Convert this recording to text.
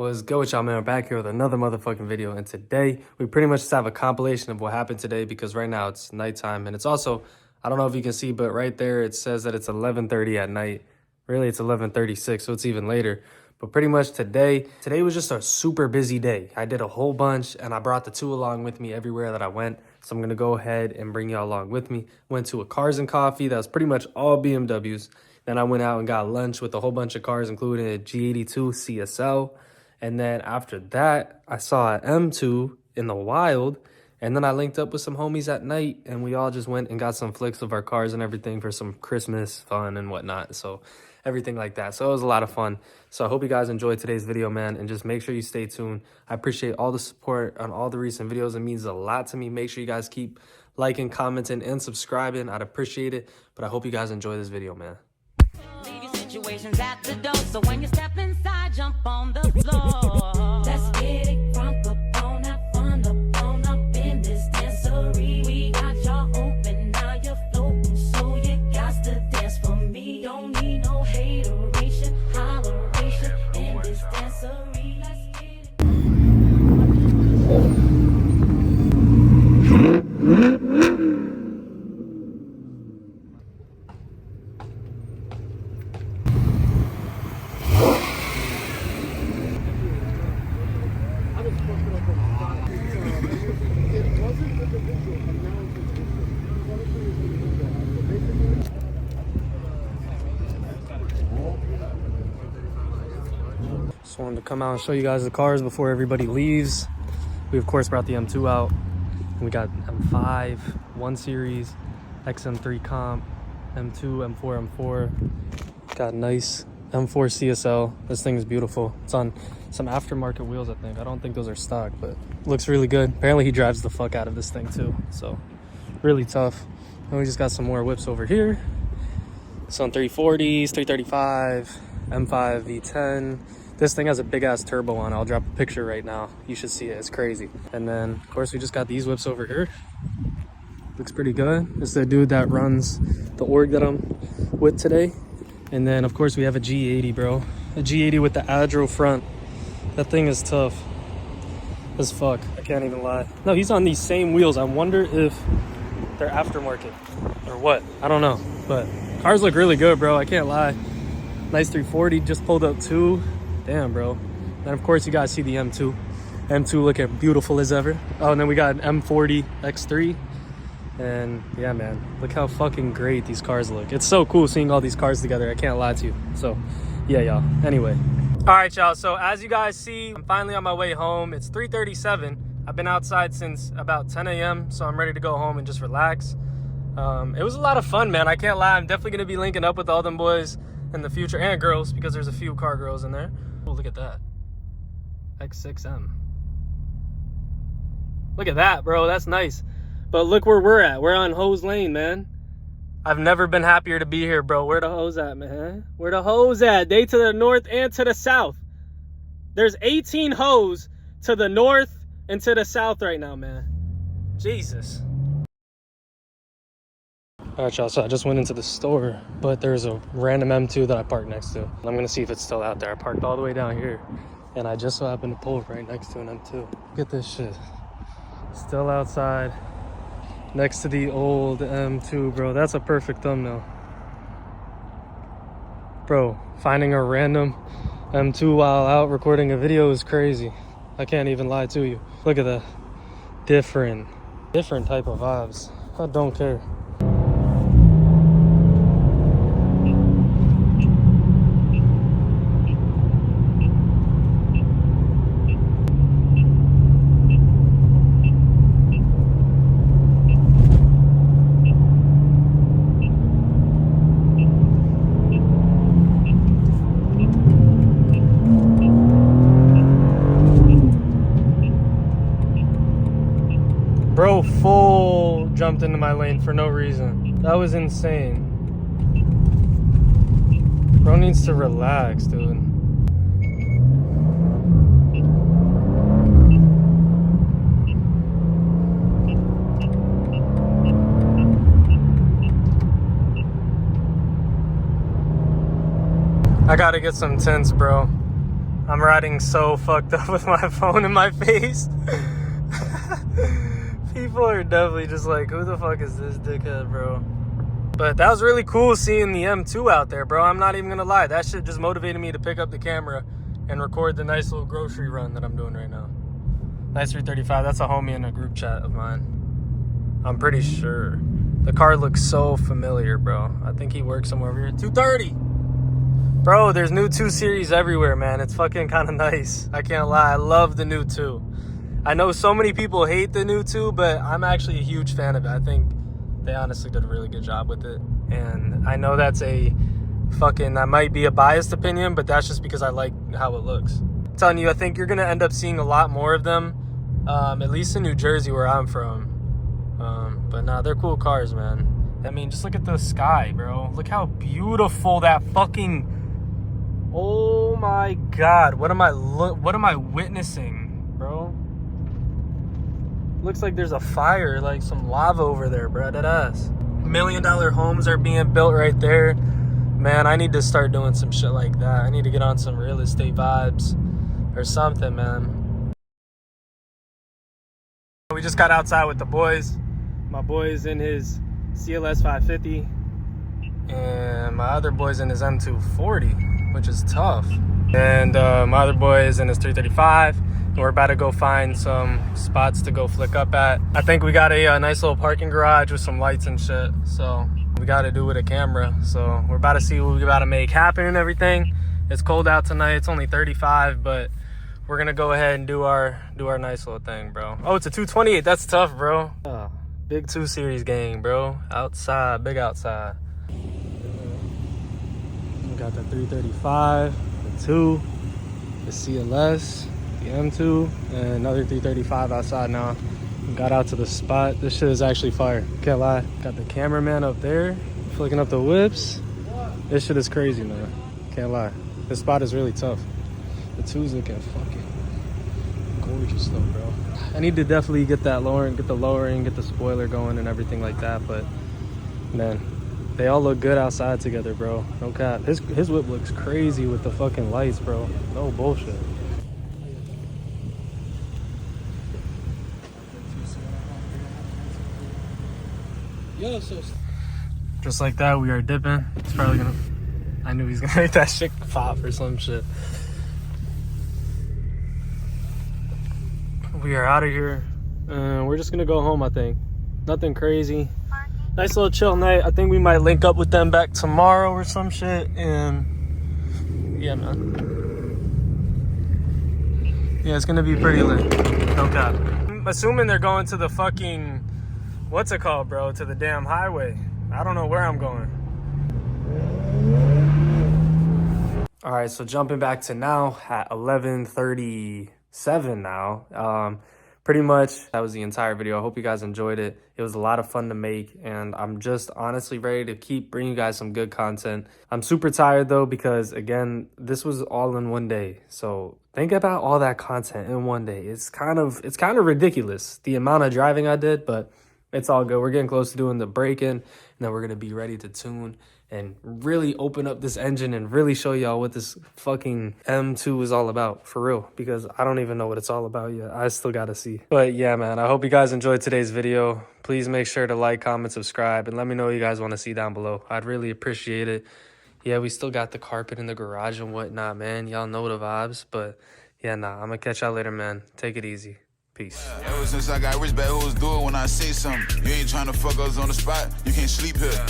What's good with y'all, man? We're back here with another motherfucking video, and today we pretty much just have a compilation of what happened today because right now it's nighttime, and it's also, I don't know if you can see, but right there it says that it's 11:30 at night. Really, it's 11:36, so it's even later. But pretty much today was just a super busy day. I did a whole bunch, and I brought the two along with me everywhere that I went, so I'm gonna go ahead and bring y'all along with me. Went to a Cars and Coffee that was pretty much all BMWs. Then I went out and got lunch with a whole bunch of cars, including a G82 CSL. And then after that, I saw an M2 in the wild. And then I linked up with some homies at night, and we all just went and got some flicks of our cars and everything for some Christmas fun and whatnot. So everything like that. So it was a lot of fun. So I hope you guys enjoyed today's video, man. And just make sure you stay tuned. I appreciate all the support on all the recent videos. It means a lot to me. Make sure you guys keep liking, commenting, and subscribing. I'd appreciate it. But I hope you guys enjoy this video, man. Situations at the door, so when you step inside, jump on the floor. Let's get it crunk up on that fun up in this dancery. We got y'all open, now you're floating, so you got to dance for me. Don't need no hateration, holleration in this dancery. Let's get it. Just wanted to come out and show you guys the cars before everybody leaves. We of course brought the M2 out. We got M5, 1 Series, XM3 Comp, M2, M4, M4. Got nice M4 CSL. This thing is beautiful. It's on some aftermarket wheels, I think. I don't think those are stock, but looks really good. Apparently he drives the fuck out of this thing too, so really tough. And we just got some more whips over here. Some 340s, 335, M5 V10. This thing has a big ass turbo on it. I'll drop a picture right now. You should see it, it's crazy. And then of course we just got these whips over here. Looks pretty good. This is the dude that runs the org that I'm with today. And then of course we have a G80, bro. A G80 with the Adro front. That thing is tough as fuck. I can't even lie. No, he's on these same wheels. I wonder if they're aftermarket or what. I don't know. But cars look really good, bro. I can't lie. Nice 340. Just pulled up 2. Damn, bro. Then of course you guys see the M2. M2 looking beautiful as ever. Oh, and then we got an M40 X3. And yeah, man, look how fucking great these cars look. It's so cool seeing all these cars together. I can't lie to you. So yeah, y'all. Anyway. All right, y'all. So as you guys see, I'm finally on my way home. It's 3:37. I've been outside since about 10 a.m. So I'm ready to go home and just relax. It was a lot of fun, man. I can't lie. I'm definitely going to be linking up with all them boys in the future, and girls, because there's a few car girls in there. Oh, look at that. X6M. Look at that, bro. That's nice. But look where we're at. We're on Hose Lane, man. I've never been happier to be here, bro. Where the hoes at, man? Where the hoes at? They to the north and to the south. There's 18 hoes to the north and to the south right now, man. Jesus. All right, y'all, so I just went into the store, but there's a random M2 that I parked next to. I'm gonna see if it's still out there. I parked all the way down here, and I just so happened to pull right next to an M2. Look at this shit. Still outside, next to the old M2, bro. That's a perfect thumbnail. Bro, finding a random M2 while out recording a video is crazy. I can't even lie to you. Look at that. Different type of vibes. I don't care. Bro, full jumped into my lane for no reason. That was insane. Bro needs to relax, dude. I gotta get some tints, bro. I'm riding so fucked up with my phone in my face. People are definitely just like, who the fuck is this dickhead, bro? But that was really cool seeing the M2 out there, bro. I'm not even gonna lie. That shit just motivated me to pick up the camera and record the nice little grocery run that I'm doing right now. Nice 335. That's a homie in a group chat of mine. I'm pretty sure. The car looks so familiar, bro. I think he works somewhere over here. 230. Bro, there's new 2 Series everywhere, man. It's fucking kind of nice. I can't lie. I love the new 2. I know so many people hate the new 2, but I'm actually a huge fan of it. I think they honestly did a really good job with it. And I know that's that might be a biased opinion, but that's just because I like how it looks. I'm telling you, I think you're going to end up seeing a lot more of them, at least in New Jersey where I'm from. But nah, they're cool cars, man. I mean, just look at the sky, bro. Look how beautiful that fucking... Oh my God. What am I witnessing, bro? Looks like there's a fire, like some lava over there, bro. That ass. $1 million homes are being built right there. Man, I need to start doing some shit like that. I need to get on some real estate vibes or something, man. We just got outside with the boys. My boy's in his CLS 550 and my other boy's in his M240, which is tough. And my other boy is in his 335. And we're about to go find some spots to go flick up at. I think we got a nice little parking garage with some lights and shit. So we got to do with a camera. So we're about to see what we about to make happen and everything. It's cold out tonight. It's only 35, but we're gonna go ahead and do our nice little thing, bro. Oh, it's a 228. That's tough, bro. Big 2 Series gang, bro. Outside, big outside. We got the 335, the 2, the CLS, the M2, and another 335 outside now. We got out to the spot. This shit is actually fire. Can't lie. Got the cameraman up there, flicking up the whips. This shit is crazy, man. Can't lie. This spot is really tough. The 2's looking fucking gorgeous though, bro. I need to definitely get the lowering, get the spoiler going and everything like that, but man, they all look good outside together, bro. No cap. His whip looks crazy with the fucking lights, bro. No bullshit. Yo, so just like that, we are dipping. It's probably gonna, I knew he's gonna make that shit pop or some shit. We are out of here. We're just gonna go home, I think. Nothing crazy. Nice little chill night. I think we might link up with them back tomorrow or some shit. And yeah, man. Yeah, it's gonna be pretty lit. No cap. I'm assuming they're going to the fucking, what's it called, bro? To the damn highway. I don't know where I'm going. All right, so jumping back to now at 11:37 now. Pretty much that was the entire video. I hope you guys enjoyed it. It was a lot of fun to make, and I'm just honestly ready to keep bringing you guys some good content. I'm super tired though, because again, this was all in one day. So think about all that content in one day. It's kind of ridiculous, the amount of driving I did, but it's all good. We're getting close to doing the break-in, and then we're gonna be ready to tune and really open up this engine and really show y'all what this fucking M2 is all about, for real, because I don't even know what it's all about yet. I still gotta see. But yeah, man, I hope you guys enjoyed today's video. Please make sure to like, comment, subscribe, and let me know what you guys want to see down below. I'd really appreciate it. Yeah, we still got the carpet in the garage and whatnot, man. Y'all know the vibes, but yeah, nah, I'm gonna catch y'all later, man. Take it easy. Peace. Ever since I got rich, bad hoes do it when I say something. You ain't trying to fuck us on the spot, you can't sleep here.